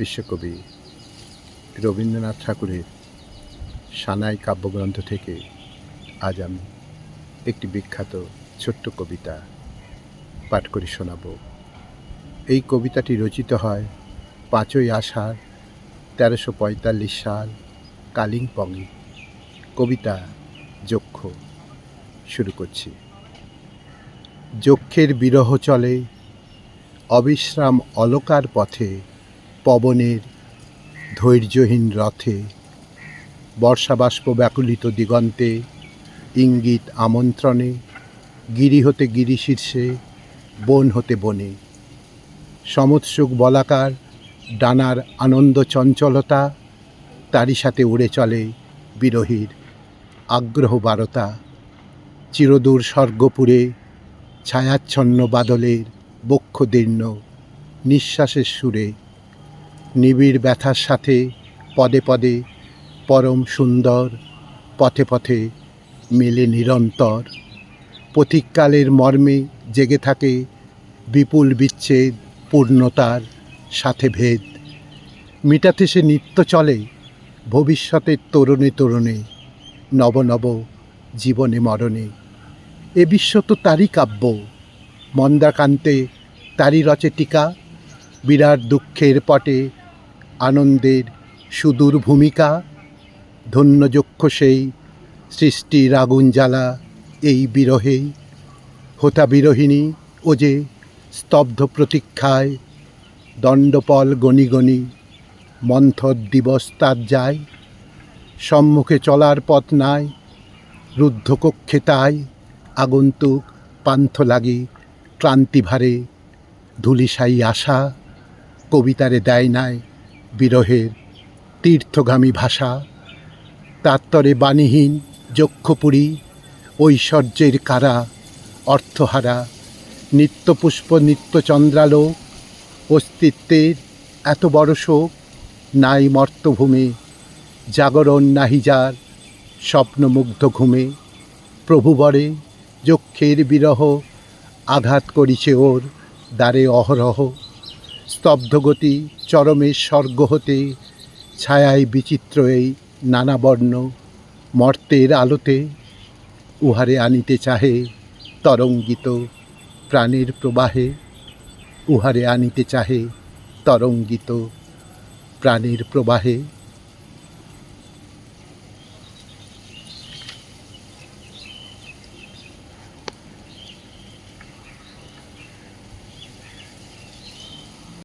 বিশ্বকবি রবীন্দ্রনাথ ঠাকুরের সানাই কাব্যগ্রন্থ থেকে আজ আমি একটি বিখ্যাত ছোট্ট কবিতা পাঠ করে শোনাব। এই কবিতাটি রচিত হয় 5ই আষাঢ় 1345 সাল কালিম্পংয়ে। কবিতা যক্ষ। শুরু করছি। যক্ষের বিরহ চলে অবিশ্রাম অলকার পথে, পবনের ধৈর্যহীন রথে, বর্ষাবাষ্প ব্যাকুলিত দিগন্তে, ইঙ্গিত আমন্ত্রণে, গিরি হতে গিরি শীর্ষে, বন হতে বনে, সমুৎসুক বলাকার ডানার আনন্দ চঞ্চলতা, তারই সাথে উড়ে চলে বিরহীর আগ্রহ বারতা। চিরদূর স্বর্গপুরে ছায়াচ্ছন্ন বাদলের বক্ষদীর্ণ নিঃশ্বাসের সুরে, নিবিড় ব্যথার সাথে পদে পদে পরম সুন্দর, পথে পথে মেলে নিরন্তর। পথিককালের মর্মে জেগে থাকে বিপুল বিচ্ছেদ পূর্ণতার সাথে ভেদ। মিটাতে সে নিত্য চলে ভবিষ্যতের তরুণে তরুণে, নব নব জীবনে মরণে। এ বিশ্ব তো তারই কাব্য, মন্দাকান্তে তারই রচে টিকা। বিরাট দুঃখের পটে আনন্দের সুদূর ভূমিকা। ধন্য যক্ষ সেই সৃষ্টির আগুন জ্বালা এই বিরহেই। হোতা বিরহিণী ও যে স্তব্ধ প্রতীক্ষায়, দণ্ডপল গণি গণি মন্থর দিবস তার যায়। সম্মুখে চলার পথ নাই, রুদ্ধ কক্ষে তাই আগন্তুক পান্থ লাগি ক্লান্তি ভারে। ধূলিসায়ী আশা কবিতারে দেয় নাই বিরহের তীর্থগামী ভাষা। তাত্তরে বাণীহীন যক্ষপুরী ঐশ্বর্যের কারা, অর্থহারা নিত্যপুষ্প নিত্যচন্দ্রালোক। অস্তিত্বের এত বড় শোক নাই মর্তভূমে, জাগরণ নাহি যার স্বপ্নমুগ্ধ ঘুমে। প্রভুবরে যক্ষের বিরহ আঘাত করিছে ওর দ্বারে অহরহ। স্তব্ধগতি চরমের স্বর্গ হতে, ছায়ায় বিচিত্র এই নানা বর্ণ। মর্তের আলোতে উহারে আনিতে চাহে তরঙ্গিত প্রাণের প্রবাহে। উহারে আনিতে চাহে তরঙ্গিত প্রাণের প্রবাহে।